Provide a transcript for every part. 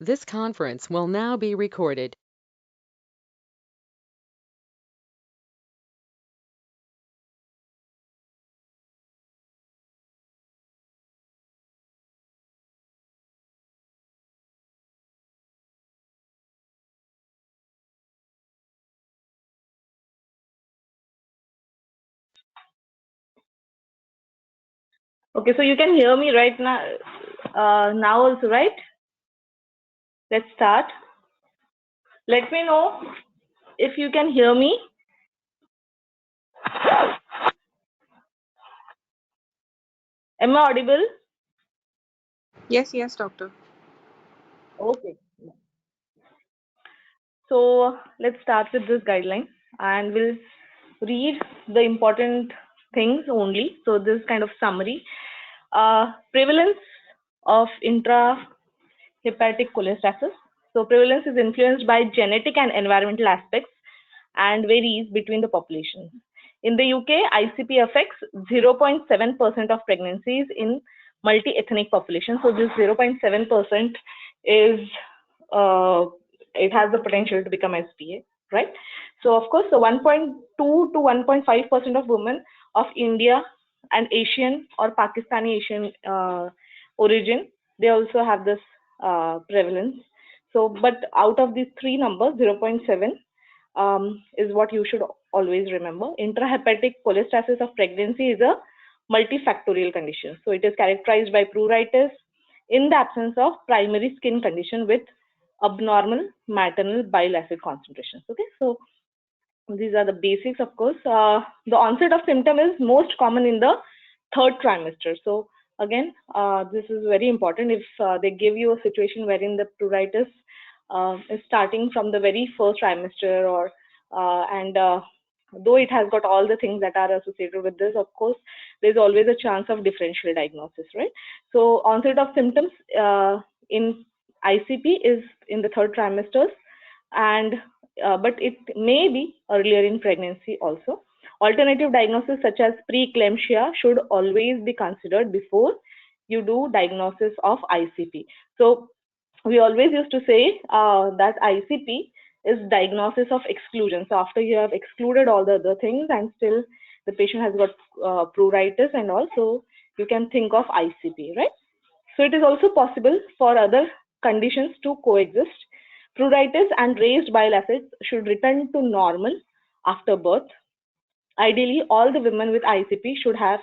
This conference will now be recorded. Okay, so you can hear me right now, now also, right? Let's start. Let me know if you can hear me. Am I audible? Yes, doctor. Okay. So let's start with this guideline and we'll read the important things only. So this kind of summary. Prevalence of intrahepatic cholestasis. So prevalence is influenced by genetic and environmental aspects and varies between the populations. In the UK, ICP affects 0.7% of pregnancies in multi-ethnic population. So this 0.7% is it has the potential to become SPA, right? So of course, the 1.2 to 1.5% of women of India and Asian or Pakistani Asian origin, they also have this prevalence. So, but out of these three numbers, 0.7 is what you should always remember. Intrahepatic cholestasis of pregnancy is a multifactorial condition. So it is characterized by pruritus in the absence of primary skin condition with abnormal maternal bile acid concentrations. Okay, so these are the basics, of course. The onset of symptom is most common in the third trimester. So again, this is very important. If they give you a situation wherein the pruritus is starting from the very first trimester, or and though it has got all the things that are associated with this, of course, there's always a chance of differential diagnosis, right? So onset of symptoms in ICP is in the third trimesters, and but it may be earlier in pregnancy also. Alternative diagnosis such as preeclampsia should always be considered before you do diagnosis of ICP. So we always used to say that ICP is diagnosis of exclusion. So after you have excluded all the other things and still the patient has got pruritus and also you can think of ICP, right? So it is also possible for other conditions to coexist. Pruritus and raised bile acids should return to normal after birth. Ideally, all the women with ICP should have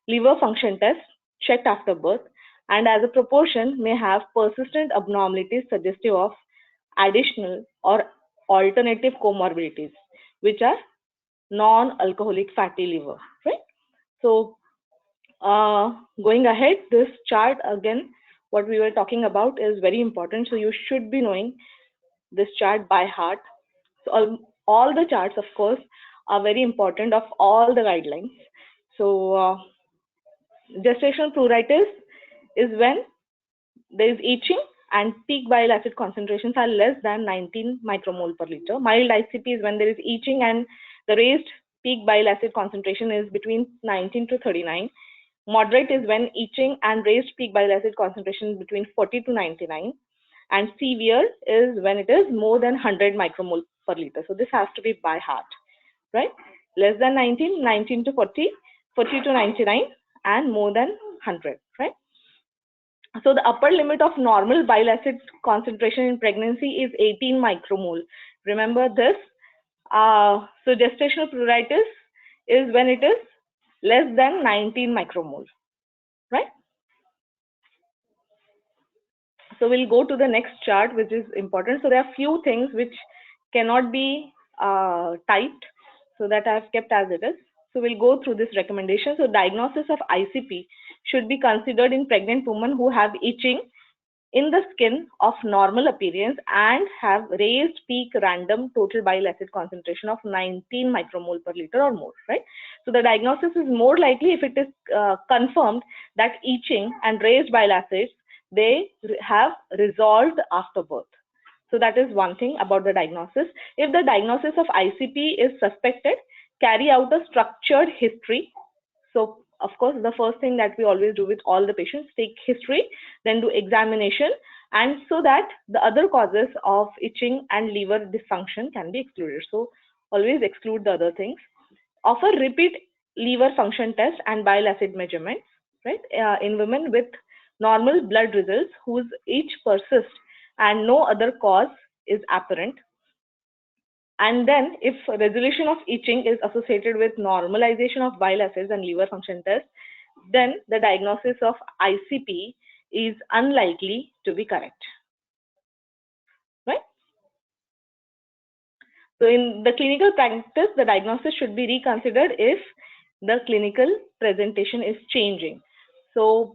liver function tests checked after birth, and as a proportion may have persistent abnormalities suggestive of additional or alternative comorbidities, which are non-alcoholic fatty liver, right? So going ahead, this chart again, what we were talking about is very important. So you should be knowing this chart by heart. So all the charts, of course, are very important of all the guidelines. So gestational pruritus is when there is itching and peak bile acid concentrations are less than 19 micromole per liter. Mild ICP is when there is itching and the raised peak bile acid concentration is between 19 to 39. Moderate is when itching and raised peak bile acid concentration is between 40 to 99. And severe is when it is more than 100 micromole per liter. So this has to be by heart, right? Less than 19, 19 to 40, 40 to 99, and more than 100, right? So the upper limit of normal bile acid concentration in pregnancy is 18 micromole. Remember this. So gestational pruritus is when it is less than 19 micromole, right? So we'll go to the next chart, which is important. So there are few things which cannot be typed, so that I've kept as it is. So we'll go through this recommendation. So diagnosis of ICP should be considered in pregnant women who have itching in the skin of normal appearance and have raised peak random total bile acid concentration of 19 micromole per liter or more, right? So the diagnosis is more likely if it is confirmed that itching and raised bile acids, they have resolved after birth. So that is one thing about the diagnosis. If the diagnosis of ICP is suspected, carry out a structured history. So of course, the first thing that we always do with all the patients, take history, then do examination, and so that the other causes of itching and liver dysfunction can be excluded. So always exclude the other things. Offer repeat liver function test and bile acid measurements, right, in women with normal blood results whose itch persists and no other cause is apparent. And then if resolution of itching is associated with normalization of bile acids and liver function tests, then the diagnosis of ICP is unlikely to be correct, right? So in the clinical practice, the diagnosis should be reconsidered if the clinical presentation is changing. So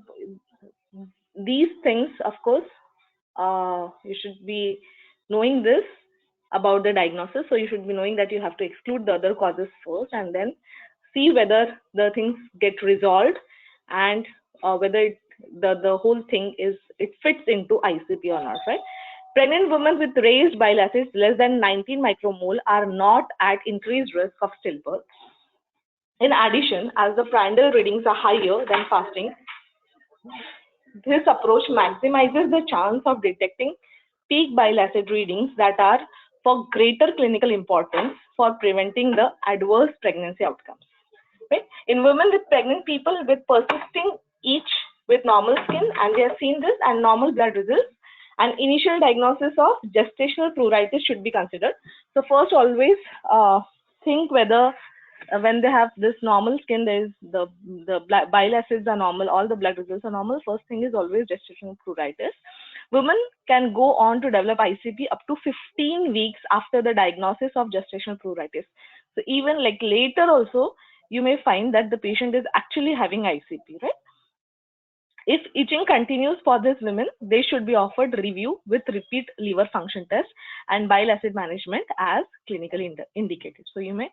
these things, of course, you should be knowing this about the diagnosis. So you should be knowing that you have to exclude the other causes first and then see whether the things get resolved and whether the whole thing it fits into ICP or not, right? Pregnant women with raised bile acids less than 19 micromole are not at increased risk of stillbirth. In addition, as the prandial readings are higher than fasting, this approach maximizes the chance of detecting peak bile acid readings that are for greater clinical importance for preventing the adverse pregnancy outcomes. Right? In women with pregnant people with persisting itch with normal skin, and we have seen this, and normal blood results, an initial diagnosis of gestational pruritus should be considered. So first, always think whether when they have this normal skin, there is the bile acids are normal, all the blood results are normal. First thing is always gestational pruritus. Women can go on to develop ICP up to 15 weeks after the diagnosis of gestational pruritus. So even like later also, you may find that the patient is actually having ICP, right? If itching continues for these women, they should be offered review with repeat liver function test and bile acid management as clinically indicated. So you may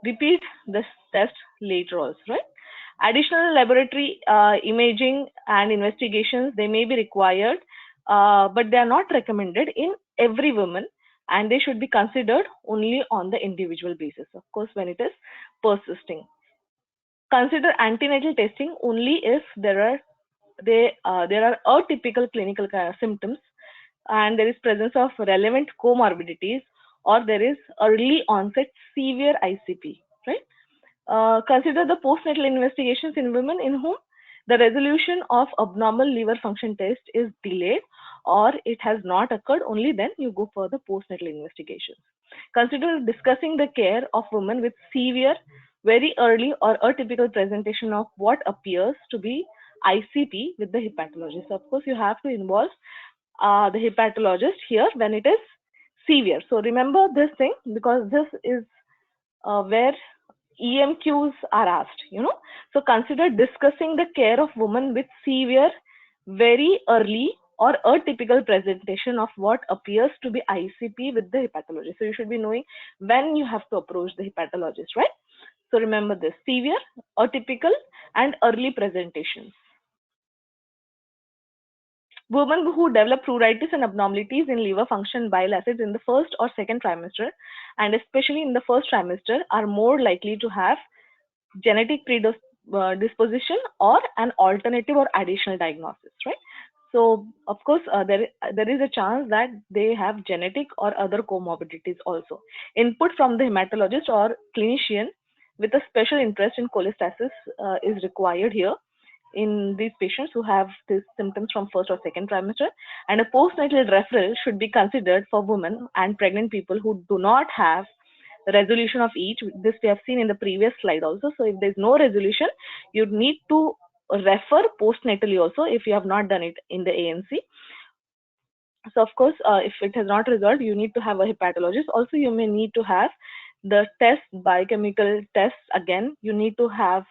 repeat this test later also, right? Additional laboratory imaging and investigations, they may be required, but they are not recommended in every woman, and they should be considered only on the individual basis, of course, when it is persisting. Consider antenatal testing only if there are atypical clinical symptoms and there is presence of relevant comorbidities, or there is early onset severe ICP, right? Consider the postnatal investigations in women in whom the resolution of abnormal liver function test is delayed or it has not occurred. Only then you go for the postnatal investigations. Consider discussing the care of women with severe, very early or atypical presentation of what appears to be ICP with the hepatologist. Of course, you have to involve the hepatologist here when it is severe. So remember this thing, because this is where EMQs are asked, So consider discussing the care of women with severe, very early or atypical presentation of what appears to be ICP with the hepatologist. So you should be knowing when you have to approach the hepatologist, right? So remember this: severe, atypical, and early presentations. Women who develop pruritus and abnormalities in liver function bile acids in the first or second trimester, and especially in the first trimester, are more likely to have genetic predisposition or an alternative or additional diagnosis, right? So of course, there is a chance that they have genetic or other comorbidities also. Input from the hematologist or clinician with a special interest in cholestasis is required here in these patients who have these symptoms from first or second trimester, and a postnatal referral should be considered for women and pregnant people who do not have resolution of each. This we have seen in the previous slide also. So if there's no resolution, you need to refer postnatally also if you have not done it in the ANC. So of course, if it has not resolved, you need to have a hepatologist. Also, you may need to have the test, biochemical tests again. You need to have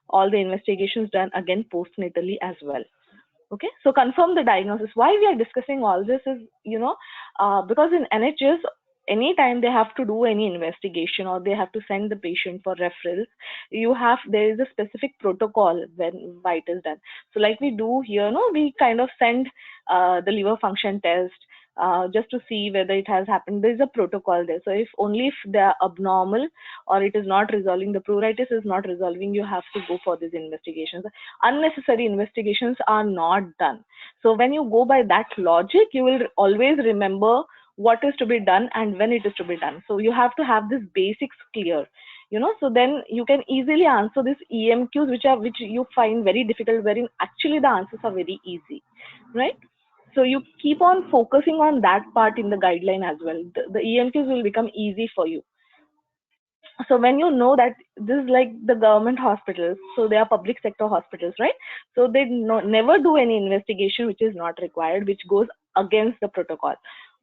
all the investigations done again postnatally as well. Okay, so confirm the diagnosis. Why we are discussing all this is, because in NHS, anytime they have to do any investigation or they have to send the patient for referrals, there is a specific protocol why it is done. So like we do here, we kind of send the liver function test, just to see whether it has happened. There is a protocol there. So if they are abnormal or it is not resolving, the pruritus is not resolving, you have to go for these investigations. Unnecessary investigations are not done. So when you go by that logic, you will always remember what is to be done and when it is to be done. So you have to have this basics clear, so then you can easily answer these EMQs which you find very difficult, wherein actually the answers are very easy, right? So you keep on focusing on that part in the guideline as well. The EMQs will become easy for you. So when you know that this is like the government hospitals, so they are public sector hospitals, right? So they never do any investigation which is not required, which goes against the protocol.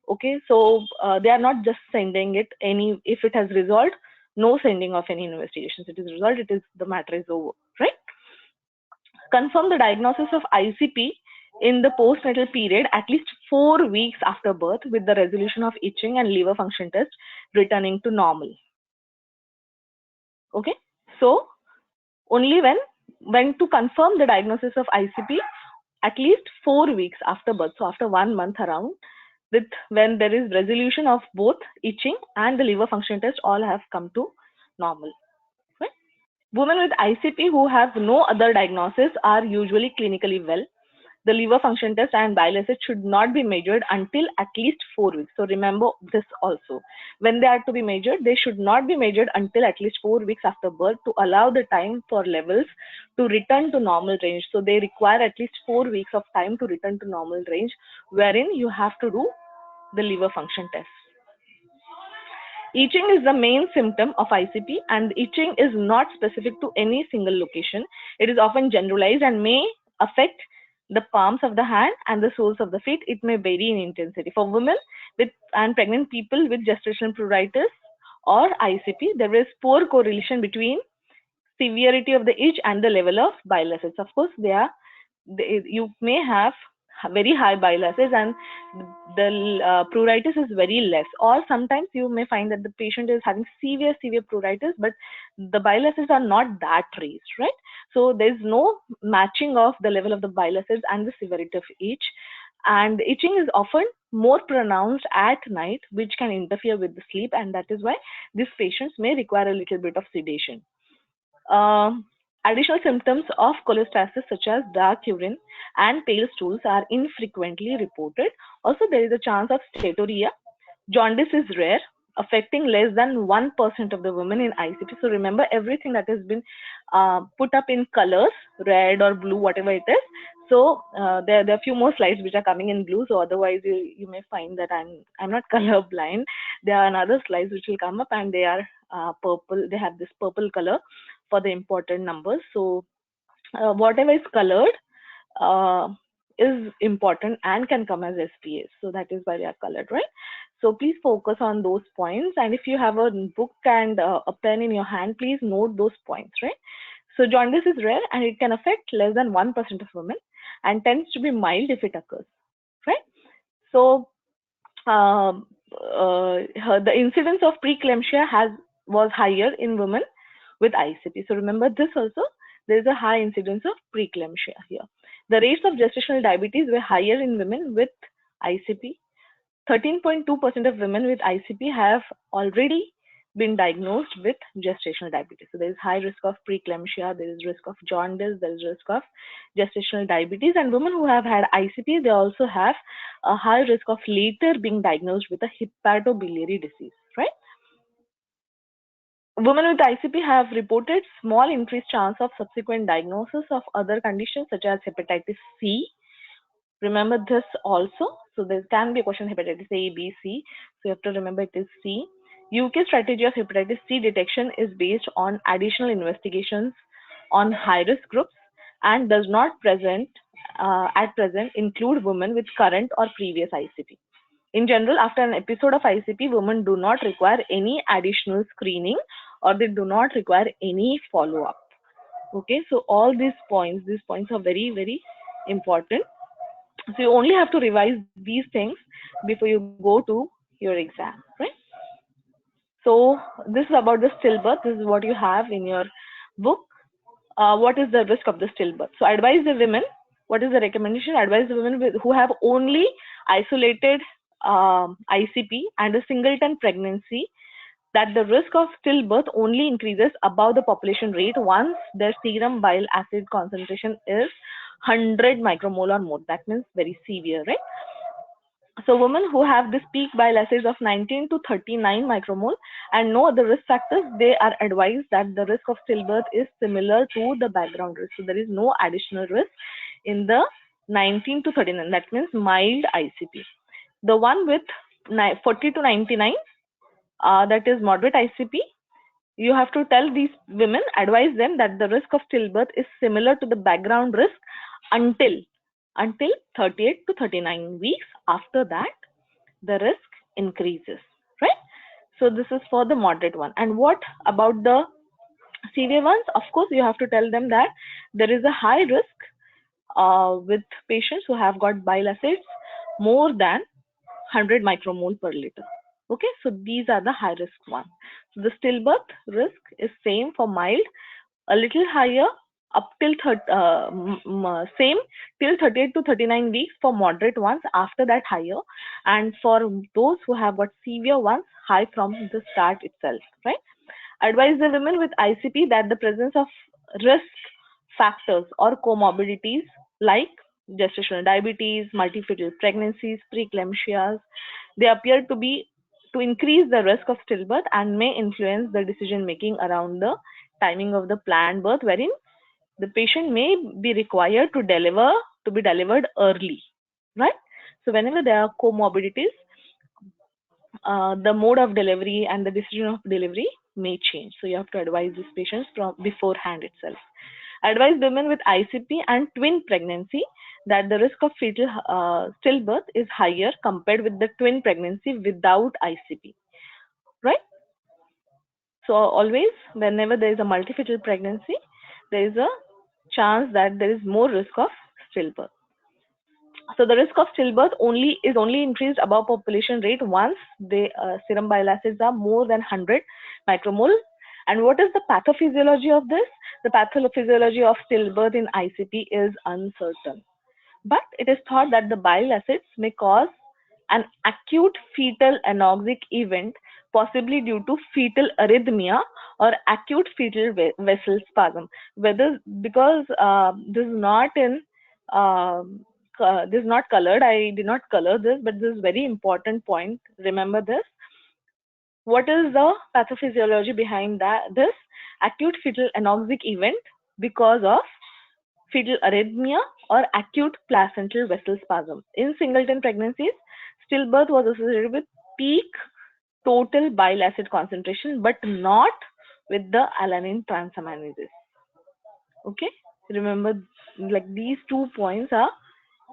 Okay, so they are not just sending it if it has resolved, no sending of any investigations. It is resolved, the matter is over, right? Confirm the diagnosis of ICP in the postnatal period at least 4 weeks after birth with the resolution of itching and liver function test returning to normal. Okay, so only when to confirm the diagnosis of ICP at least 4 weeks after birth, so after 1 month around, when there is resolution of both itching and the liver function test all have come to normal. Right? Women with ICP who have no other diagnosis are usually clinically well. The liver function test and bile acid should not be measured until at least 4 weeks. So remember this also. When they are to be measured, they should not be measured until at least 4 weeks after birth to allow the time for levels to return to normal range. So they require at least 4 weeks of time to return to normal range, wherein you have to do the liver function test. Itching is the main symptom of ICP, and itching is not specific to any single location. It is often generalized and may affect the palms of the hand and the soles of the feet. It may vary in intensity. For women and pregnant people with gestational pruritus or ICP, there is poor correlation between severity of the itch and the level of bile acids. Of course, you may have very high bile acids and the pruritus is very less, or sometimes you may find that the patient is having severe pruritus, but the bile acids are not that raised, right? So there's no matching of the level of the bile acids and the severity of itch, and itching is often more pronounced at night, which can interfere with the sleep, and that is why these patients may require a little bit of sedation. Additional symptoms of cholestasis such as dark urine and pale stools are infrequently reported. Also, there is a chance of steatorrhea. Jaundice is rare, affecting less than 1% of the women in ICP. So remember everything that has been put up in colors, red or blue, whatever it is. So there are a few more slides which are coming in blue. So otherwise you may find that I'm not color blind. There are another slides which will come up and they are purple. They have this purple color for the important numbers. So whatever is colored is important and can come as SPAs. So that is why they are colored, right? So please focus on those points. And if you have a book and a pen in your hand, please note those points, right? So jaundice is rare and it can affect less than 1% of women and tends to be mild if it occurs, right? So the incidence of preeclampsia was higher in women with ICP. So remember this also, there is a high incidence of preeclampsia here. The rates of gestational diabetes were higher in women with ICP. 13.2% of women with ICP have already been diagnosed with gestational diabetes. So there is high risk of preeclampsia, there is risk of jaundice, there is risk of gestational diabetes, and women who have had ICP, they also have a high risk of later being diagnosed with a hepatobiliary disease, right? Women with ICP have reported small increased chance of subsequent diagnosis of other conditions such as hepatitis C. Remember this also. So there can be a question hepatitis A, B, C. So you have to remember it is C. UK strategy of hepatitis C detection is based on additional investigations on high-risk groups and does not at present include women with current or previous ICP. In general, after an episode of ICP, women do not require any additional screening or they do not require any follow-up. Okay, so all these points are very, very important. So you only have to revise these things before you go to your exam, right? So this is about the stillbirth. This is what you have in your book. What is the risk of the stillbirth? So advise the women. What is the recommendation? Advise the women who have only isolated ICP and a singleton pregnancy, that the risk of stillbirth only increases above the population rate once their serum bile acid concentration is 100 micromole or more. That means very severe, right? So women who have this peak bile acids of 19 to 39 micromole and no other risk factors, they are advised that the risk of stillbirth is similar to the background risk. So there is no additional risk in the 19 to 39. That means mild ICP. The one with 40 to 99, that is moderate ICP. You have to tell these women, advise them that the risk of stillbirth is similar to the background risk until 38 to 39 weeks. After that, the risk increases, right? So this is for the moderate one. And what about the severe ones? Of course, you have to tell them that there is a high risk with patients who have got bile acids more than 100 micromole per liter. Okay, so these are the high risk ones. So the stillbirth risk is same for mild, a little higher up till same till 38 to 39 weeks for moderate ones, after that higher, and for those who have got severe ones, high from the start itself, right? Advise the women with ICP that the presence of risk factors or comorbidities like gestational diabetes, multifetal pregnancies, preeclampsias, they appear to increase the risk of stillbirth and may influence the decision making around the timing of the planned birth, wherein the patient may be required to be delivered early, right? So whenever there are comorbidities, the mode of delivery and the decision of delivery may change. So you have to advise these patients from beforehand itself. Advise women with ICP and twin pregnancy that the risk of fetal stillbirth is higher compared with the twin pregnancy without ICP, right? So always, whenever there is a multifetal pregnancy, there is a chance that there is more risk of stillbirth. So the risk of stillbirth is only increased above population rate once the serum bile acids are more than 100 micromole. And what is the pathophysiology of this? The pathophysiology of stillbirth in ICP is uncertain, but it is thought that the bile acids may cause an acute fetal anoxic event, possibly due to fetal arrhythmia or acute fetal vessel spasm. Whether because this is not in this is not colored. I did not color this, but this is very important point. Remember this. What is the pathophysiology behind this acute fetal anoxic event? Because of fetal arrhythmia or acute placental vessel spasm. In singleton pregnancies, stillbirth was associated with peak total bile acid concentration, but not with the alanine transaminases. Okay, remember, like, these 2 points are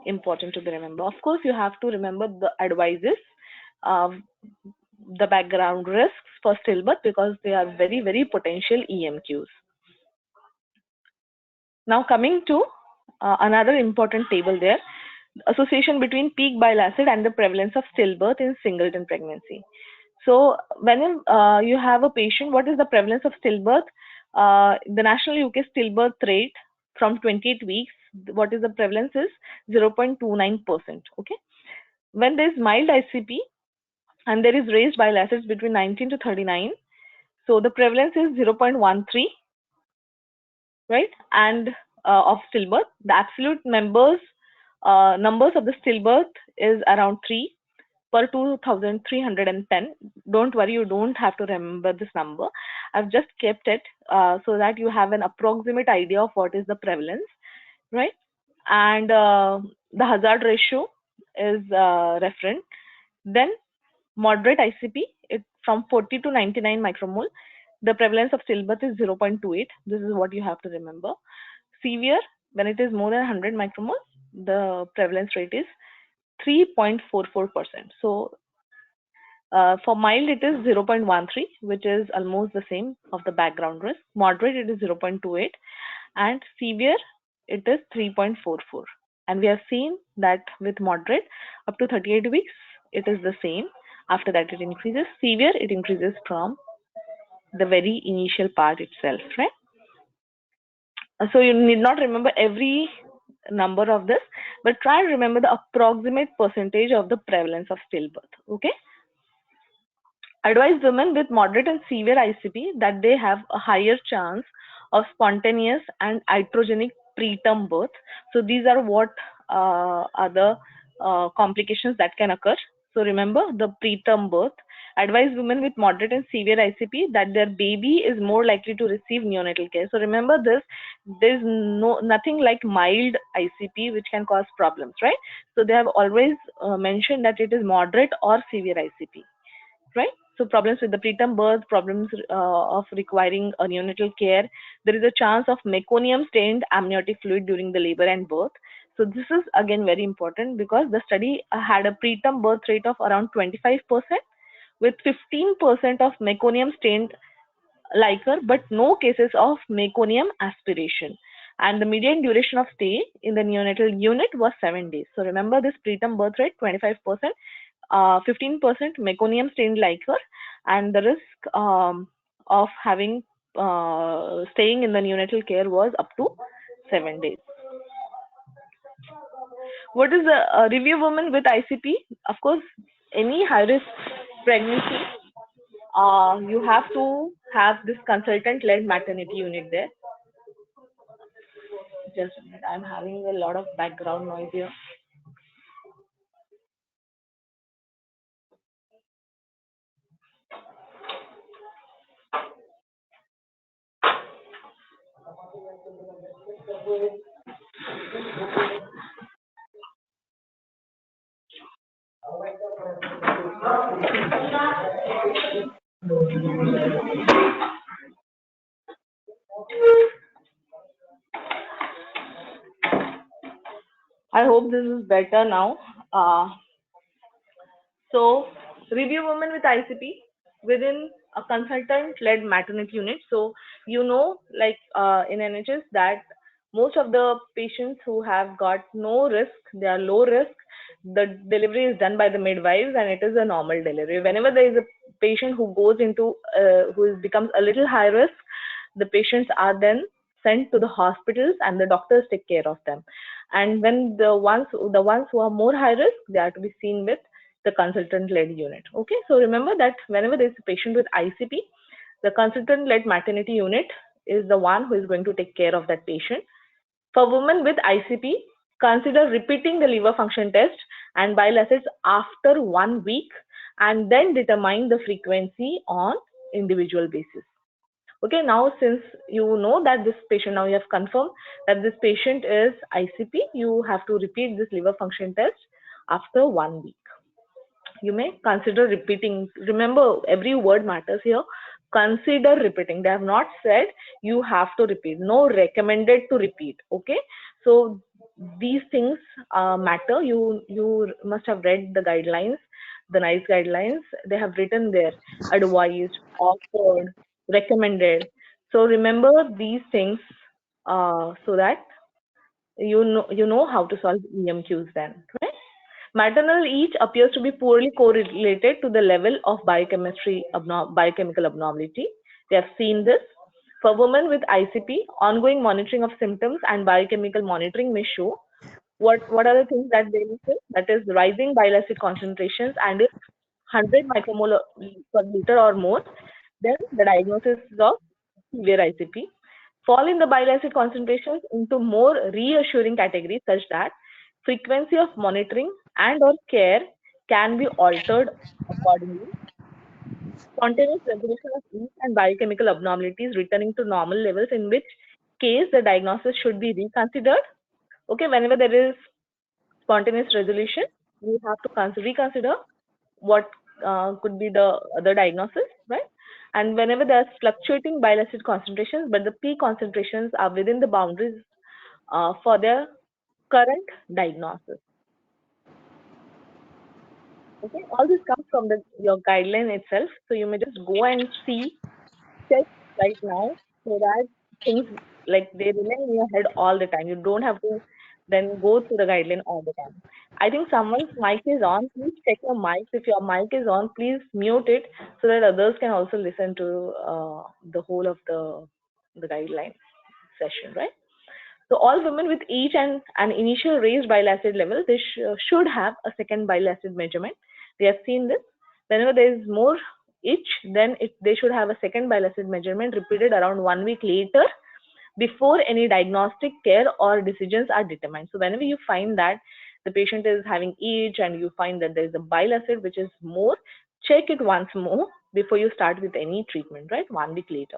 important to be remembered. Of course, you have to remember the advices, the background risks for stillbirth, because they are very, very potential EMQs. Now coming to another important table there, association between peak bile acid and the prevalence of stillbirth in singleton pregnancy. So when you have a patient, what is the prevalence of stillbirth? The national UK stillbirth rate from 28 weeks, what is the prevalence is 0.29%. Okay. When there is mild ICP and there is raised bile acids between 19 to 39, so the prevalence is 0.13, right? And of stillbirth, the absolute numbers of the stillbirth is around 3 per 2,310. Don't worry, you don't have to remember this number. I've just kept it so that you have an approximate idea of what is the prevalence, right? And the hazard ratio is referent. Then moderate ICP, it from 40 to 99 micromole. The prevalence of stillbirth is 0.28. This is what you have to remember. Severe, when it is more than 100 micromole, the prevalence rate is 3.44%. So for mild, it is 0.13, which is almost the same of the background risk. Moderate, it is 0.28, and severe, it is 3.44. And we have seen that with moderate, up to 38 weeks, it is the same. After that, it increases. Severe, it increases from the very initial part itself, right? So you need not remember every number of this, but try and remember the approximate percentage of the prevalence of stillbirth. Okay. Advise women with moderate and severe ICP that they have a higher chance of spontaneous and iatrogenic preterm birth. So these are what are the complications that can occur. So remember the preterm birth. Advise women with moderate and severe ICP that their baby is more likely to receive neonatal care. So remember this, there's nothing like mild ICP which can cause problems, right? So they have always mentioned that it is moderate or severe ICP, right? So problems with the preterm birth, problems of requiring a neonatal care. There is a chance of meconium stained amniotic fluid during the labor and birth. So this is again very important because the study had a preterm birth rate of around 25% with 15% of meconium stained liquor, but no cases of meconium aspiration. And the median duration of stay in the neonatal unit was 7 days. So remember this preterm birth rate 25%, 15% meconium stained liquor, and the risk of having staying in the neonatal care was up to 7 days. What is the review woman with ICP? Of course, any high risk pregnancy, you have to have this consultant led maternity unit there. Just a minute, I'm having a lot of background noise here. I hope this is better now. So, review women with ICP within a consultant-led maternity unit. So, you know, like in NHS, that most of the patients who have got no risk, they are low risk. The delivery is done by the midwives, and it is a normal delivery. Whenever there is a patient who goes into becomes a little high risk, the patients are then sent to the hospitals, and the doctors take care of them. And when the ones who are more high risk, they are to be seen with the consultant-led unit. Okay, so remember that whenever there is a patient with ICP, the consultant-led maternity unit is the one who is going to take care of that patient. For women with ICP, consider repeating the liver function test and bile acids after 1 week, and then determine the frequency on individual basis. Okay, now since you know that this patient, now you have confirmed that this patient is ICP, you have to repeat this liver function test after 1 week. You may consider repeating. Remember, every word matters here. Consider repeating. They have not said you have to repeat. No, recommended to repeat. Okay, so these things matter. You must have read the guidelines, the NICE guidelines. They have written there advised, offered, recommended. So remember these things so that you know how to solve EMQs then, right? Maternal each appears to be poorly correlated to the level of biochemical abnormality. We have seen this. For women with ICP, ongoing monitoring of symptoms and biochemical monitoring may show what are the things that they listen? That is rising bile acid concentrations, and if 100 micromolar per liter or more, then the diagnosis is of severe ICP. Fall in the bile acid concentrations into more reassuring categories such that frequency of monitoring and or care can be altered accordingly. Spontaneous resolution of yeast and biochemical abnormalities returning to normal levels, in which case the diagnosis should be reconsidered. Okay, whenever there is spontaneous resolution, we have to reconsider what could be the other diagnosis, right? And whenever there's fluctuating bile acid concentrations, but the peak concentrations are within the boundaries for their current diagnosis. Okay, all this comes from your guideline itself. So you may just go and check right now, so that things like they remain in your head all the time. You don't have to then go through the guideline all the time. I think someone's mic is on. Please check your mic. If your mic is on, please mute it so that others can also listen to the whole of the guideline session, right? So all women with itch and an initial raised bile acid level, they should have a second bile acid measurement. We have seen this. Whenever there is more itch, then they should have a second bile acid measurement repeated around 1 week later before any diagnostic care or decisions are determined. So whenever you find that the patient is having itch and you find that there is a bile acid which is more, check it once more before you start with any treatment, right? 1 week later.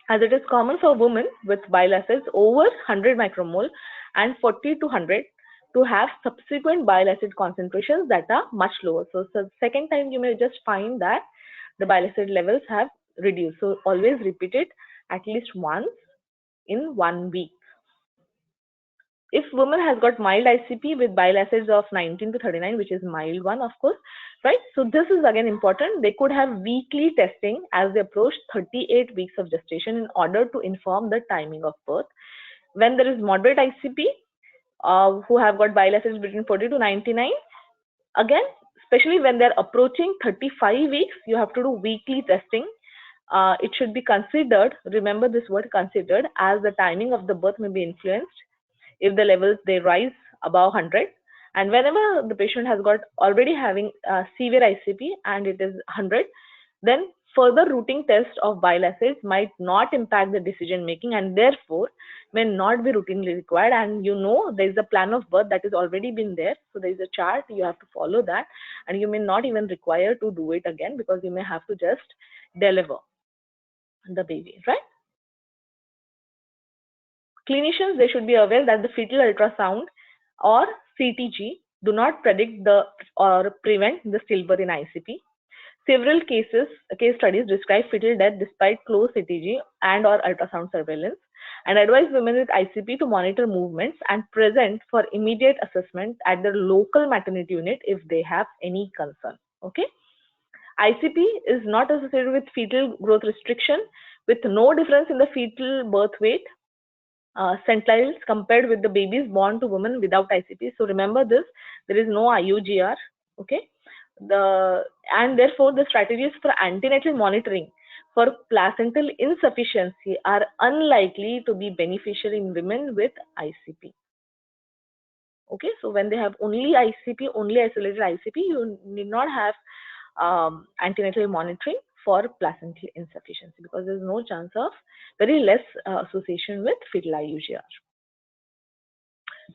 As it is common for women with bile acids over 100 micromole and 40 to 100 to have subsequent bile acid concentrations that are much lower. So second time you may just find that the bile acid levels have reduced. So always repeat it at least once in 1 week. If woman has got mild ICP with bile acids of 19 to 39, which is mild one, of course, right? So this is again important. They could have weekly testing as they approach 38 weeks of gestation in order to inform the timing of birth. When there is moderate ICP, who have got bile acids between 40 to 99, again, especially when they're approaching 35 weeks, you have to do weekly testing. It should be considered, remember this word considered, as the timing of the birth may be influenced if the levels they rise above 100, and whenever the patient has got already having severe ICP and it is 100, then further routine test of bile acids might not impact the decision making and therefore may not be routinely required. And you know there is a plan of birth that is already been there, so there is a chart, you have to follow that, and you may not even require to do it again because you may have to just deliver the baby, right? Clinicians, they should be aware that the fetal ultrasound or CTG do not predict or prevent the stillbirth in ICP. Several case studies describe fetal death despite close CTG and or ultrasound surveillance, and advise women with ICP to monitor movements and present for immediate assessment at their local maternity unit if they have any concern. Okay. ICP is not associated with fetal growth restriction, with no difference in the fetal birth weight centiles compared with the babies born to women without ICP. So remember this, there is no IUGR, okay? And therefore the strategies for antenatal monitoring for placental insufficiency are unlikely to be beneficial in women with ICP. Okay, so when they have only ICP, only isolated ICP, you need not have antenatal monitoring for placental insufficiency because there is no chance of very less association with fetal IUGR.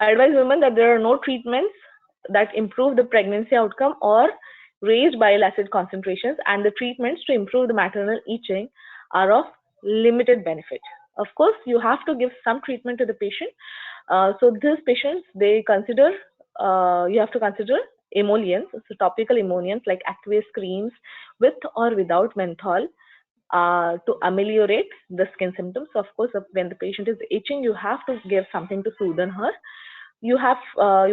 I advise women that there are no treatments that improve the pregnancy outcome or raise bile acid concentrations, and the treatments to improve the maternal itching are of limited benefit. Of course, you have to give some treatment to the patient. So these patients, they consider, you have to consider emollients, so topical emollients like aqueous creams with or without menthol to ameliorate the skin symptoms. So of course, when the patient is itching, you have to give something to soothe her. You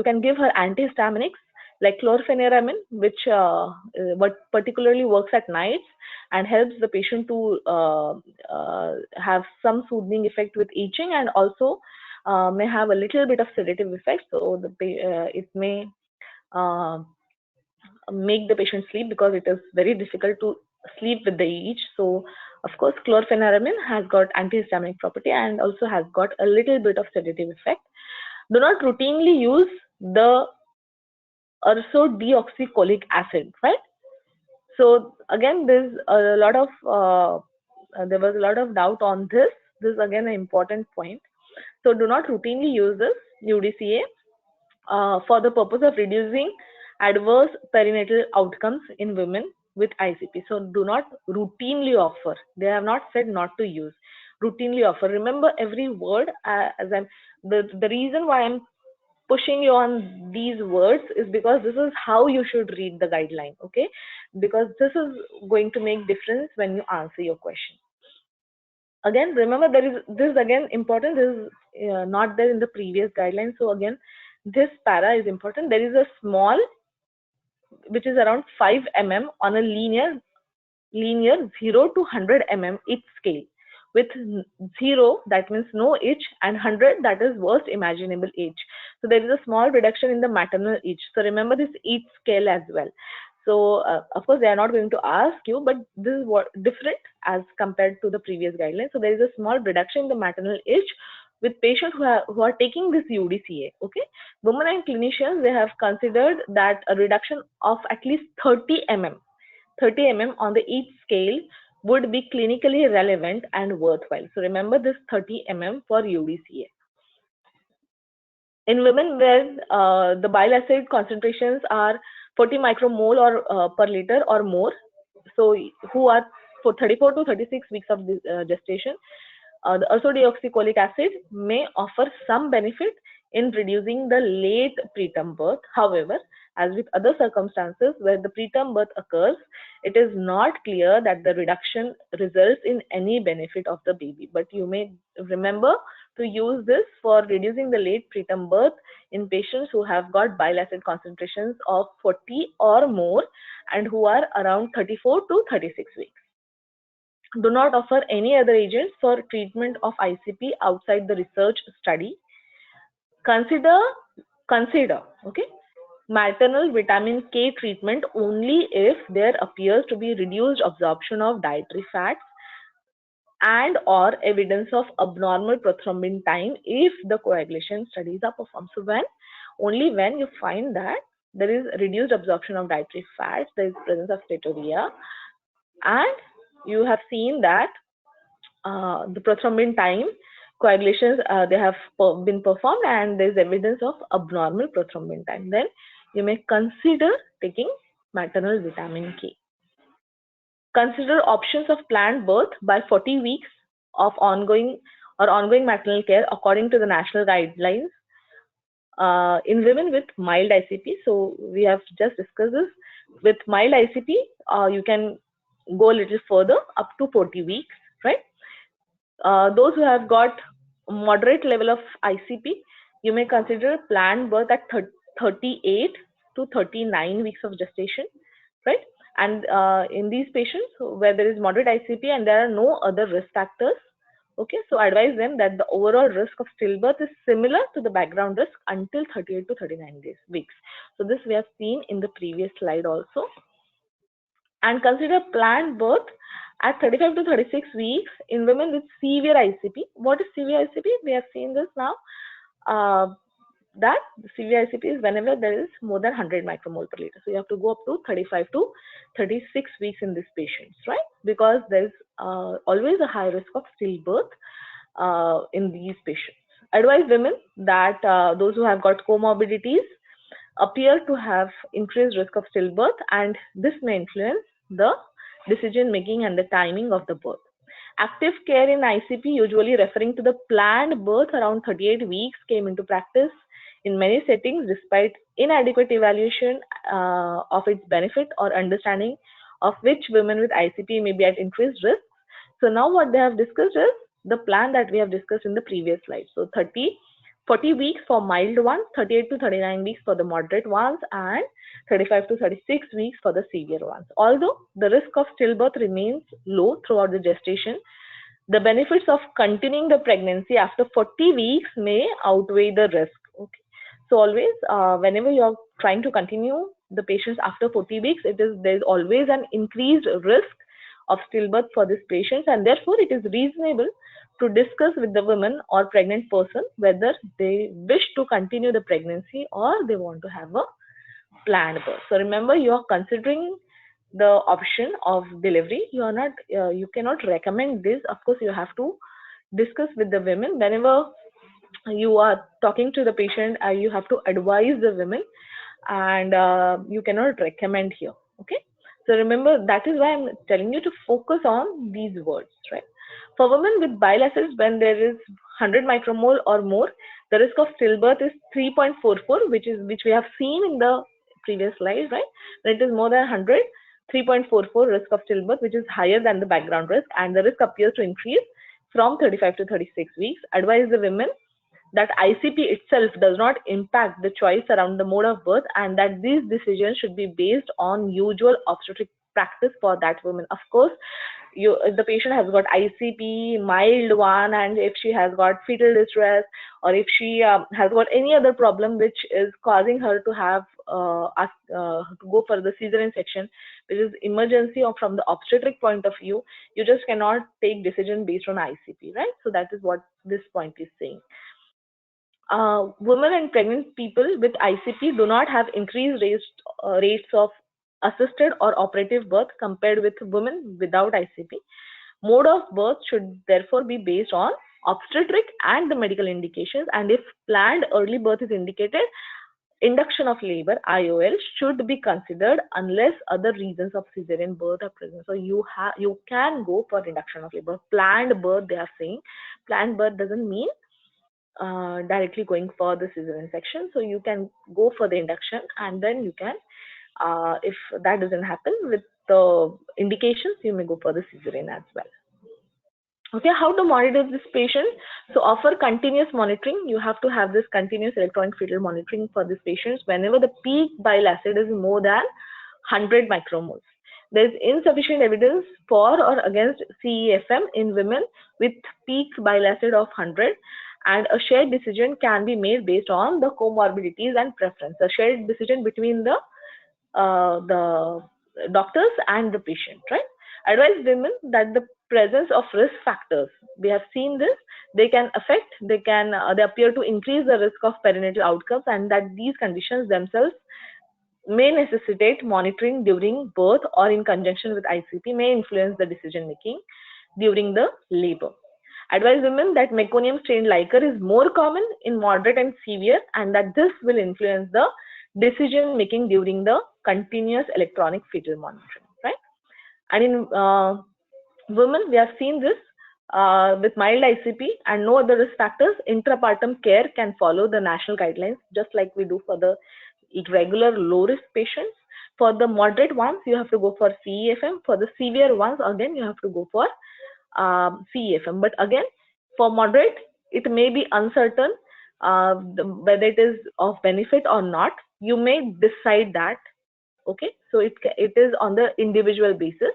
can give her antihistaminics like chlorpheniramine, which particularly works at nights and helps the patient to have some soothing effect with itching, and also may have a little bit of sedative effect. So it may make the patient sleep because it is very difficult to sleep with the itch. So of course chlorpheniramine has got antihistaminic property and also has got a little bit of sedative effect. Do not routinely use the ursodeoxycholic acid, right? So again, there's a lot of there was a lot of doubt on this. This is again an important point. So do not routinely use this UDCA for the purpose of reducing adverse perinatal outcomes in women with ICP. So do not routinely offer. They have not said not to use. Routinely offer. Remember every word. As I'm the reason why I'm pushing you on these words is because this is how you should read the guideline. Okay, because this is going to make difference when you answer your question. Again, remember this is again important. This is not there in the previous guideline. So again, this para is important. There is a small, which is around 5 mm on a linear 0 to 100 mm itch scale, with 0 that means no itch and 100 that is worst imaginable itch. So there is a small reduction in the maternal itch. So remember this itch scale as well. So of course they are not going to ask you, but this is what different as compared to the previous guidelines. So there is a small reduction in the maternal itch with patients who are taking this UDCA. Okay, women and clinicians, they have considered that a reduction of at least 30 mm on the each scale would be clinically relevant and worthwhile. So remember this 30 mm for UDCA. In women where the bile acid concentrations are 40 micromole or per liter or more, so who are for 34 to 36 weeks of gestation, the ursodeoxycholic acid may offer some benefit in reducing the late preterm birth. However, as with other circumstances where the preterm birth occurs, it is not clear that the reduction results in any benefit of the baby. But you may remember to use this for reducing the late preterm birth in patients who have got bile acid concentrations of 40 or more and who are around 34 to 36 weeks. Do not offer any other agents for treatment of ICP outside the research study. Consider okay, maternal vitamin K treatment only if there appears to be reduced absorption of dietary fats and or evidence of abnormal prothrombin time if the coagulation studies are performed. So only when you find that there is reduced absorption of dietary fats, there is presence of steatorrhea, and you have seen that the prothrombin time coagulations they have been performed and there is evidence of abnormal prothrombin time, then you may consider taking maternal vitamin K. Consider options of planned birth by 40 weeks of ongoing maternal care according to the national guidelines in women with mild ICP. So we have just discussed this. With mild ICP, you can go a little further up to 40 weeks, right? Those who have got moderate level of ICP, you may consider planned birth at 38 to 39 weeks of gestation, right? And in these patients where there is moderate ICP and there are no other risk factors, okay, so advise them that the overall risk of stillbirth is similar to the background risk until 38 to 39 weeks. So this we have seen in the previous slide also. And consider planned birth at 35 to 36 weeks in women with severe ICP. What is severe ICP? We have seen this now. That severe ICP is whenever there is more than 100 micromole per liter. So you have to go up to 35 to 36 weeks in these patients, right? Because there is always a high risk of stillbirth in these patients. Advise women that those who have got comorbidities appear to have increased risk of stillbirth, and this may influence the decision making and the timing of the birth. Active care in ICP, usually referring to the planned birth around 38 weeks, came into practice in many settings despite inadequate evaluation of its benefit or understanding of which women with ICP may be at increased risk. So now what they have discussed is the plan that we have discussed in the previous slide. So 40 weeks for mild ones, 38 to 39 weeks for the moderate ones, and 35 to 36 weeks for the severe ones. Although the risk of stillbirth remains low throughout the gestation, the benefits of continuing the pregnancy after 40 weeks may outweigh the risk. Okay. So always, whenever you are trying to continue the patients after 40 weeks, there is always an increased risk of stillbirth for these patients, and therefore it is reasonable to discuss with the woman or pregnant person whether they wish to continue the pregnancy or they want to have a planned birth. So remember, you are considering the option of delivery. You are not, you cannot recommend this. Of course, you have to discuss with the women. Whenever you are talking to the patient, you have to advise the women, and you cannot recommend here. Okay. So remember, that is why I'm telling you to focus on these words, right? For women with bile acids, when there is 100 micromole or more, the risk of stillbirth is 3.44, which we have seen in the previous slide, right? When it is more than 100, 3.44 risk of stillbirth, which is higher than the background risk, and the risk appears to increase from 35 to 36 weeks. Advise the women that ICP itself does not impact the choice around the mode of birth, and that these decisions should be based on usual obstetric practice for that woman. Of course, if the patient has got ICP, mild one, and if she has got fetal distress, or if she has got any other problem which is causing her to have to go for the cesarean section, which is emergency or from the obstetric point of view, you just cannot take decision based on ICP, right? So that is what this point is saying. Women and pregnant people with ICP do not have increased rates of assisted or operative birth compared with women without ICP. Mode of birth should therefore be based on obstetric and the medical indications, and if planned early birth is indicated, induction of labor IOL should be considered unless other reasons of cesarean birth are present. So you can go for induction of labor. Planned birth, they are saying. Planned birth doesn't mean directly going for the cesarean section. So you can go for the induction, and then you can, if that doesn't happen with the indications, you may go for the cesarean as well. Okay, how to monitor this patient? So offer continuous monitoring. You have to have this continuous electronic fetal monitoring for these patients whenever the peak bile acid is more than 100 micromoles. There is insufficient evidence for or against CEFM in women with peak bile acid of 100, and a shared decision can be made based on the comorbidities and preference. A shared decision between the doctors and the patient, right? Advise women that the presence of risk factors, we have seen this, they can affect, they appear to increase the risk of perinatal outcomes, and that these conditions themselves may necessitate monitoring during birth or in conjunction with ICP, may influence the decision making during the labor. Advise women that meconium stained liquor is more common in moderate and severe, and that this will influence the decision making during the continuous electronic fetal monitoring, right? And in women, we have seen this with mild ICP and no other risk factors. Intrapartum care can follow the national guidelines, just like we do for the regular low risk patients. For the moderate ones, you have to go for CEFM. For the severe ones, again, you have to go for CEFM. But again, for moderate, it may be uncertain whether it is of benefit or not. You may decide that. Okay, so it is on the individual basis.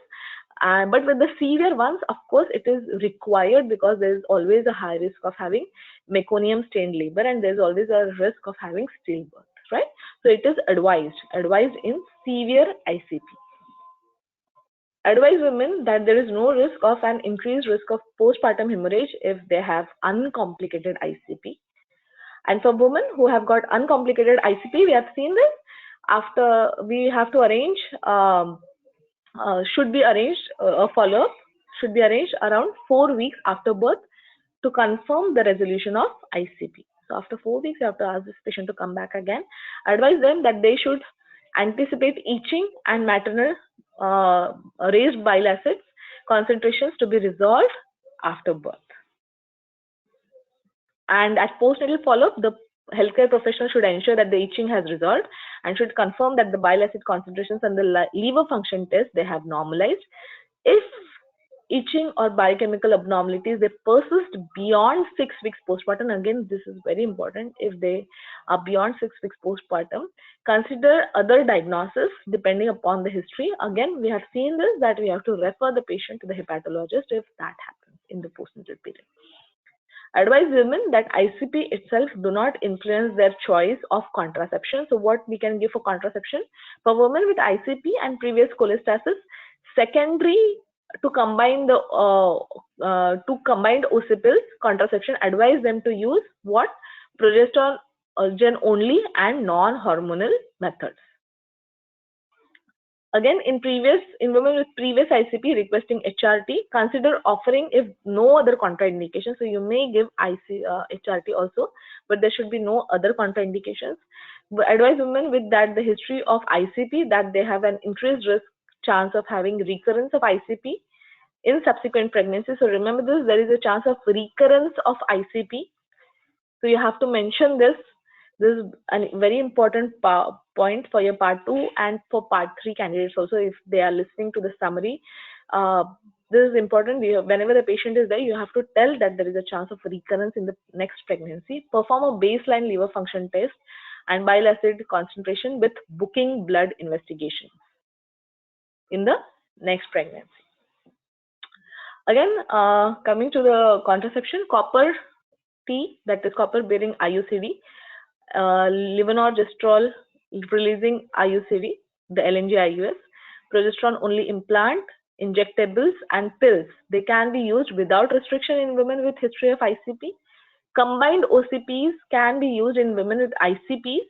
But with the severe ones, of course, it is required because there is always a high risk of having meconium stained labor, and there is always a risk of having stillbirth, right? So it is advised in severe ICP. Advise women that there is no risk of an increased risk of postpartum hemorrhage if they have uncomplicated ICP. And for women who have got uncomplicated ICP, we have seen this. After we have to arrange, should be arranged a follow-up should be arranged around 4 weeks after birth to confirm the resolution of ICP. So after 4 weeks, you have to ask this patient to come back again. Advise them that they should anticipate itching and maternal raised bile acids concentrations to be resolved after birth. And at postnatal follow-up, the healthcare professional should ensure that the itching has resolved and should confirm that the bile acid concentrations and the liver function test they have normalized. If itching or biochemical abnormalities they persist beyond 6 weeks postpartum, again this is very important, if they are beyond 6 weeks postpartum, consider other diagnosis depending upon the history. Again, we have seen this, that we have to refer the patient to the hepatologist if that happens in the postnatal period. Advise women that ICP itself do not influence their choice of contraception. So what we can give for contraception? For women with ICP and previous cholestasis, secondary to combine the combined occipitals contraception, advise them to use what? Progesterone only and non-hormonal methods. Again, in women with previous ICP requesting HRT, consider offering if no other contraindication. So you may give HRT also, but there should be no other contraindications. But advise women with that the history of ICP that they have an increased risk chance of having recurrence of ICP in subsequent pregnancy. So remember this, there is a chance of recurrence of ICP. So you have to mention this. This is a very important point for your part 2 and for part 3 candidates also, if they are listening to the summary. This is important. Whenever the patient is there, you have to tell that there is a chance of recurrence in the next pregnancy. Perform a baseline liver function test and bile acid concentration with booking blood investigation in the next pregnancy. Again, coming to the contraception, copper T, that is copper bearing IUCD, levonorgestrel releasing IUCD, the LNG-IUS, progesterone only implant, injectables and pills. They can be used without restriction in women with history of ICP. Combined OCPs can be used in women with ICPs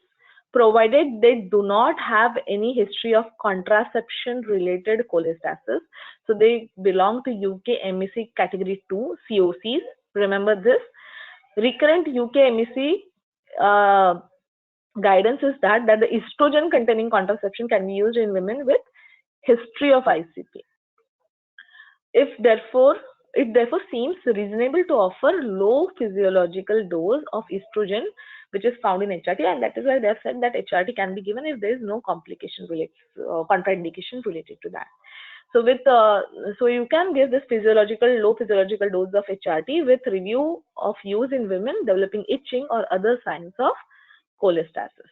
provided they do not have any history of contraception related cholestasis. So they belong to UK MEC category 2 COCs. Remember this. Recurrent UK MEC guidance is that the estrogen containing contraception can be used in women with history of ICP. It therefore seems reasonable to offer low physiological dose of estrogen which is found in HRT, and that is why they have said that HRT can be given if there is no complication related contraindication related to that. So with so you can give this low physiological dose of HRT with review of use in women developing itching or other signs of cholestasis.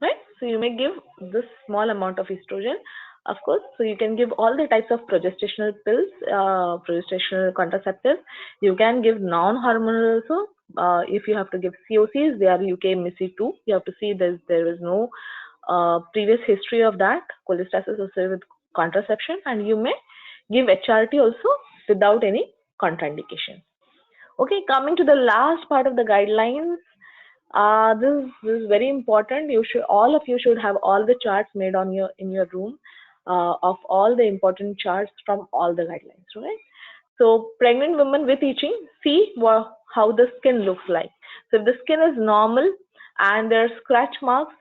Right? So you may give this small amount of estrogen, of course. So you can give all the types of progestational pills, progestational contraceptives. You can give non-hormonal also. If you have to give COCs, they are UK MEC2. You have to see there is no previous history of that cholestasis associated with contraception, and you may give HRT also without any contraindication. Okay, coming to the last part of the guidelines. This is very important. All of you should have all the charts made on in your room of all the important charts from all the guidelines, right? So pregnant women with itching, see how the skin looks like. So if the skin is normal and there are scratch marks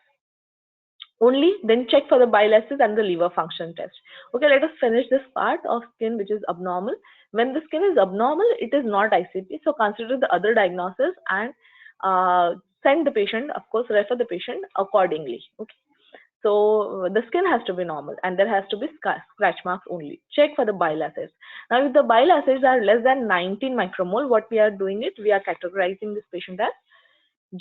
only, then check for the bile acids and the liver function test. Okay, let us finish this part of skin which is abnormal. When the skin is abnormal, it is not ICP. So consider the other diagnosis and send the patient, of course, refer the patient accordingly. Okay. So the skin has to be normal and there has to be scratch marks only. Check for the bile acids. Now, if the bile acids are less than 19 micromole, what we are doing it, we are categorizing this patient as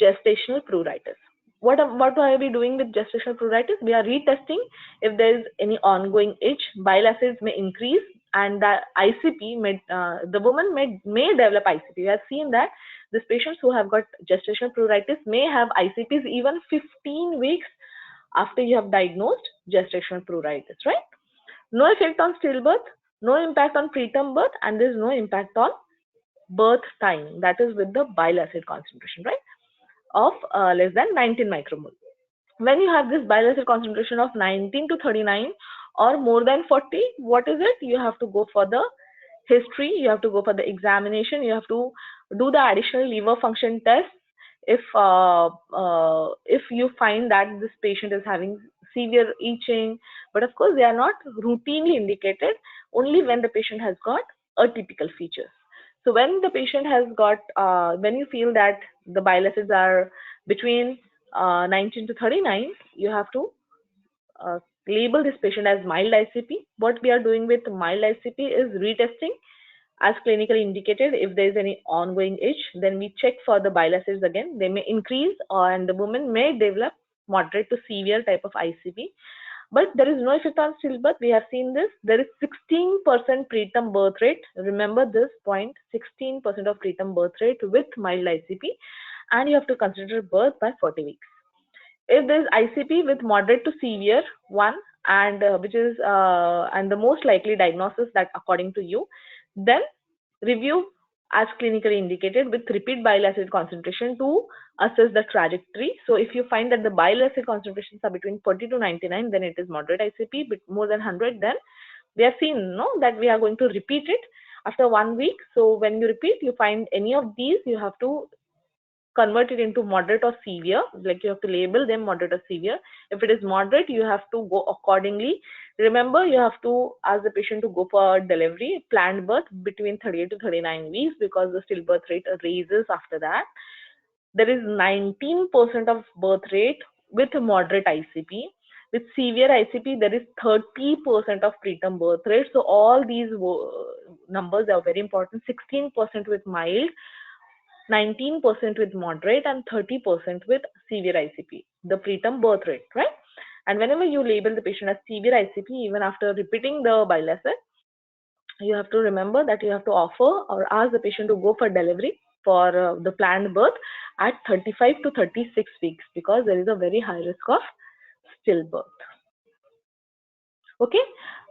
gestational pruritus. What are we doing with gestational pruritus? We are retesting if there is any ongoing itch. Bile acids may increase, and the ICP the woman may develop ICP. We have seen that these patients who have got gestational pruritus may have ICPs even 15 weeks after you have diagnosed gestational pruritus, right? No effect on stillbirth, no impact on preterm birth, and there is no impact on birth time. That is with the bile acid concentration, right? Of less than 19 micromole. When you have this bile acid concentration of 19 to 39 or more than 40, what is it? You have to go for the history, you have to go for the examination, you have to do the additional liver function test if you find that this patient is having severe itching, but of course they are not routinely indicated, only when the patient has got atypical features. So when the patient has got, when you feel that the bile acids are between 19 to 39, you have to label this patient as mild ICP. What we are doing with mild ICP is retesting as clinically indicated. If there is any ongoing itch, then we check for the bile acids again. They may increase and the woman may develop moderate to severe type of ICP. But there is no effect on stillbirth. We have seen this. There is 16% preterm birth rate. Remember this point, 16% of preterm birth rate with mild ICP. And you have to consider birth by 40 weeks. If there is ICP with moderate to severe one, and which is and the most likely diagnosis that according to you, then review as clinically indicated with repeat bile acid concentration to assess the trajectory. So if you find that the bile acid concentrations are between 40 to 99, then it is moderate ICP. But more than 100, then we have seen that we are going to repeat it after 1 week. So when you repeat, you find any of these, you have to convert it into moderate or severe. Like you have to label them moderate or severe. If it is moderate, you have to go accordingly. Remember, you have to ask the patient to go for delivery, planned birth between 38 to 39 weeks, because the stillbirth rate raises after that. There is 19% of birth rate with moderate ICP. With severe ICP, there is 30% of preterm birth rate. So all these numbers are very important. 16% with mild, 19% with moderate, and 30% with severe ICP, the preterm birth rate, right? And whenever you label the patient as severe ICP, even after repeating the bile acid, you have to remember that you have to offer or ask the patient to go for delivery for the planned birth at 35 to 36 weeks, because there is a very high risk of stillbirth. Okay,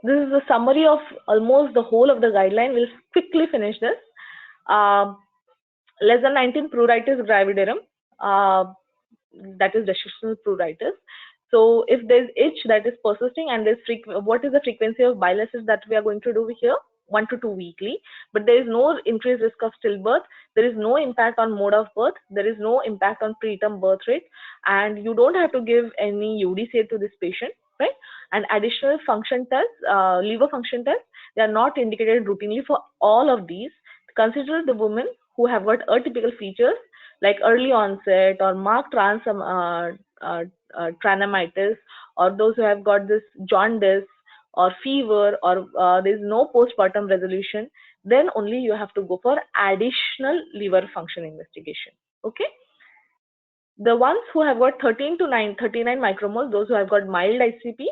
this is a summary of almost the whole of the guideline. We'll quickly finish this. Less than 19 pruritus gravidarum, that is gestational pruritus. So if there's itch that is persisting and there's what is the frequency of bile acids that we are going to do here? 1 to 2 weekly, but there is no increased risk of stillbirth. There is no impact on mode of birth. There is no impact on preterm birth rate, and you don't have to give any Udca to this patient, right? And additional function tests, liver function tests, they are not indicated routinely for all of these. Consider the women who have got atypical features like early onset or marked tranamitis, or those who have got this jaundice or fever, or there is no postpartum resolution, then only you have to go for additional liver function investigation. Okay. The ones who have got 13 to 39 micromoles, those who have got mild ICP,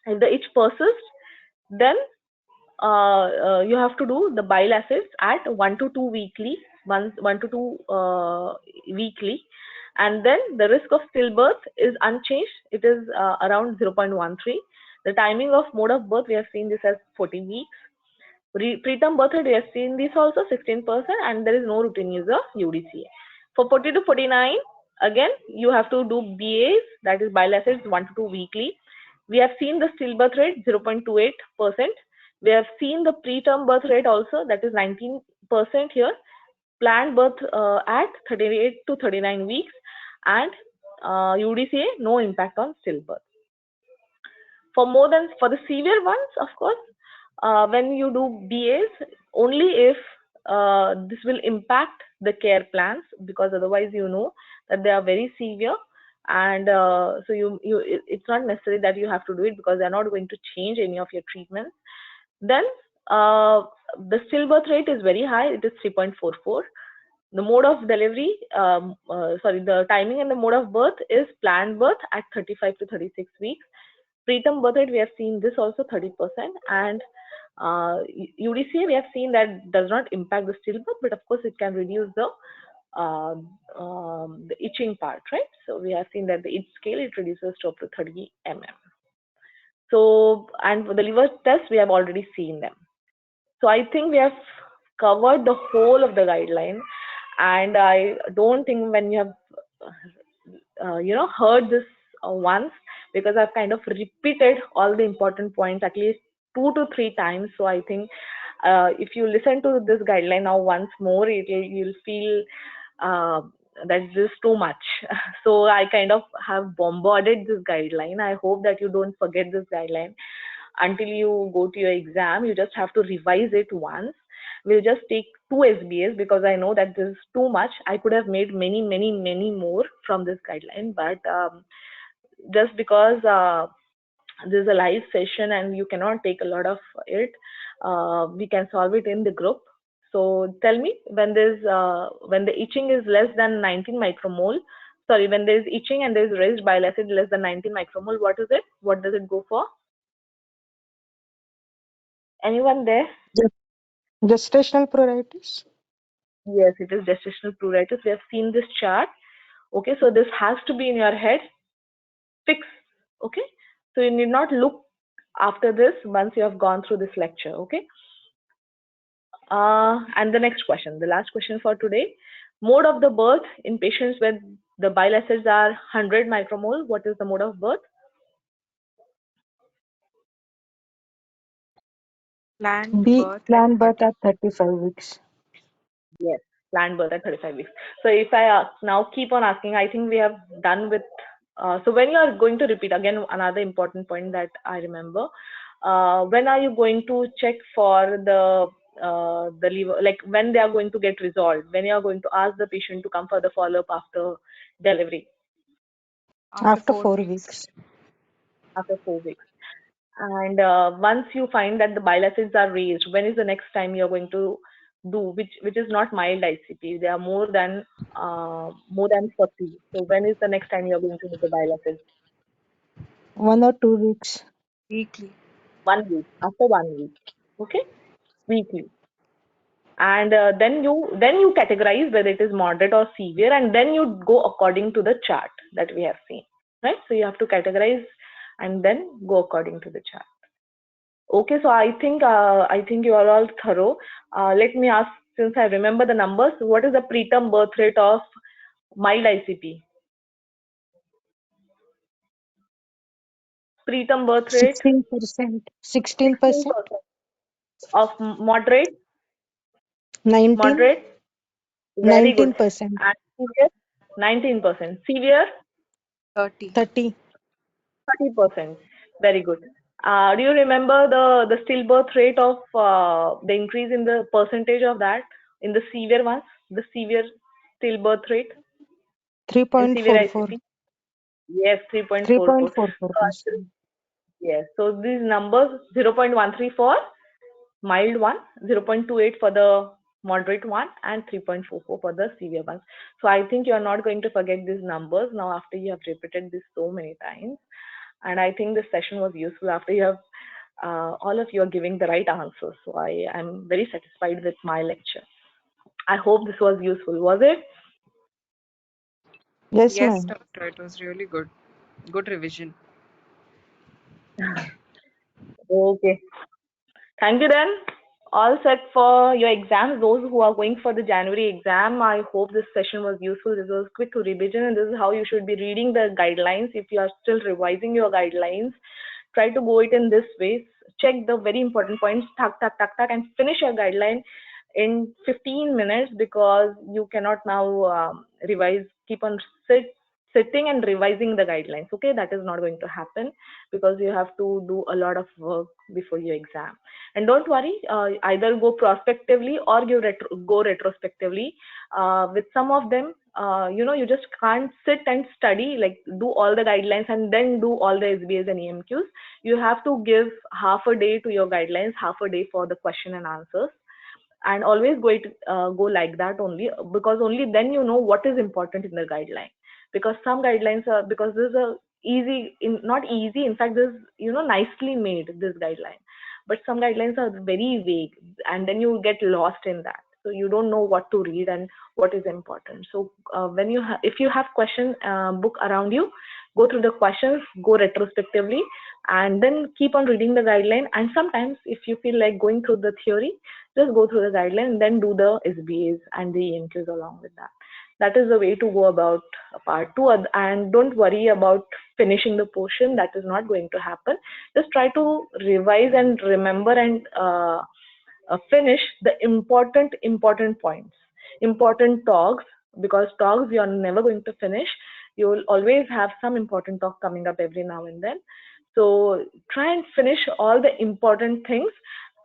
if the itch persists, then you have to do the bile acids at 1 to 2 weekly, 1 to 2 weekly, and then the risk of stillbirth is unchanged. It is around 0.13. The timing of mode of birth, we have seen this as 14 weeks. Preterm birth rate, we have seen this also 16%, and there is no routine use of UDCA. For 40 to 49, again, you have to do BAs, that is bile acids 1 to 2 weekly. We have seen the stillbirth rate 0.28%. We have seen the preterm birth rate also, that is 19% here. Planned birth at 38 to 39 weeks, and UDCA, no impact on stillbirth. For the severe ones, of course, when you do BAs, only if this will impact the care plans, because otherwise you know that they are very severe, and so it's not necessary that you have to do it, because they're not going to change any of your treatments. Then the stillbirth rate is very high, it is 3.44. The mode of delivery, the timing and the mode of birth is planned birth at 35 to 36 weeks. Preterm birth rate, we have seen this also 30%, and UDCA, we have seen that does not impact the stillbirth, but of course it can reduce the itching part, right? So we have seen that the itch scale, it reduces to up to 30 mm. So, and for the liver test, we have already seen them. So I think we have covered the whole of the guideline, and I don't think when you have heard this once, because I've kind of repeated all the important points at least 2 to 3 times. So I think if you listen to this guideline now once more, you'll feel that this is too much. So I kind of have bombarded this guideline. I hope that you don't forget this guideline until you go to your exam. You just have to revise it once. We'll just take 2 SBAs, because I know that this is too much. I could have made many more from this guideline, but just because this is a live session and you cannot take a lot of it, we can solve it in the group. So tell me, when the itching is less than 19 micromole, sorry, when there is itching and there is raised bile acid less than 19 micromole, what is it? What does it go for? Anyone there? Gestational pruritus? Yes, it is gestational pruritus. We have seen this chart. Okay, so this has to be in your head. Fix. Okay, so you need not look after this once you have gone through this lecture. Okay. And the next question, the last question for today: mode of the birth in patients with the bile acids are 100 micromole. What is the mode of birth? Planned birth at 35 weeks. Yes, planned birth at 35 weeks. So if I now keep on asking, I think we have done with. So when you are going to repeat, again, another important point that I remember, when are you going to check for the liver, like when they are going to get resolved, when you are going to ask the patient to come for the follow-up after delivery? After 4 weeks. After 4 weeks. And once you find that the bile acids are raised, when is the next time you're going to do, which is not mild ICP? They are more than 40. So when is the next time you're going to do the bile acids? 1 or 2 weeks. Weekly. 1 week, after 1 week. Okay, weekly. And then you categorize whether it is moderate or severe, and then you go according to the chart that we have seen, right? So you have to categorize and then go according to the chart. Okay, so I think you are all thorough. Let me ask, since I remember the numbers, what is the preterm birth rate of mild ICP? Preterm birth rate 16%. 16%. of moderate. 19. Very good. 19%. And severe 19%. Severe 30. 30. 30%. Very good. Do you remember the stillbirth rate of the increase in the percentage of that in the severe ones? The severe stillbirth rate in severe 3.44. ICP? Yes, 3.44. 3.44%. Yes. So these numbers 0.13 for mild one, 0.28 for the moderate one, and 3.44 for the severe one. So I think you are not going to forget these numbers now after you have repeated this so many times. And I think this session was useful after you have all of you are giving the right answers. So I am very satisfied with my lecture. I hope this was useful. Was it? Yes, Yes, ma'am. doctor, it was really good. Good revision. Okay. Thank you then. All set for your exams. Those who are going for the January exam, I hope this session was useful. This was quick revision, and this is how you should be reading the guidelines. If you are still revising your guidelines, try to go it in this way. Check the very important points, tuck, tuck, tuck, tuck, and finish your guideline in 15 minutes, because you cannot now revise, keep on sitting and revising the guidelines. Okay, that is not going to happen, because you have to do a lot of work before your exam. And don't worry, either go prospectively or go retrospectively. With some of them, you just can't sit and study, like do all the guidelines and then do all the SBAs and EMQs. You have to give half a day to your guidelines, half a day for the question and answers. And always go like that only, because only then you know what is important in the guideline. Because some guidelines are, because this is a not easy, in fact this is nicely made, this guideline, but some guidelines are very vague, and then you get lost in that, so you don't know what to read and what is important. So when if you have question book around you, go through the questions, go retrospectively, and then keep on reading the guideline. And sometimes if you feel like going through the theory, just go through the guideline and then do the SBAs and the EMQs along with that. That is the way to go about part 2. And don't worry about finishing the portion. That is not going to happen. Just try to revise and remember and finish the important points, important talks, because talks you are never going to finish. You will always have some important talk coming up every now and then. So try and finish all the important things,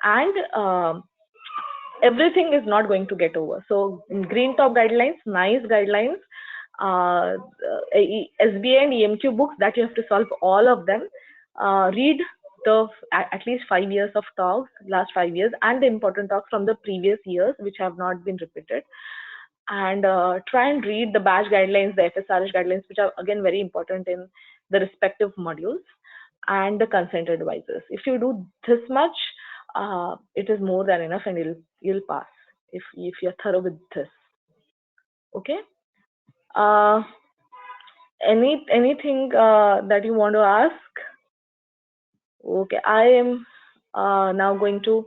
and everything is not going to get over. So green top guidelines, nice guidelines, SBA and EMQ books that you have to solve all of them. Read the at least 5 years of talks, last 5 years, and the important talks from the previous years which have not been repeated. And try and read the batch guidelines, the FSRH guidelines, which are again very important in the respective modules, and the consent advisors. If you do this much, it is more than enough, and you'll pass if you're thorough with this. Okay. Anything that you want to ask? Okay, I am now going to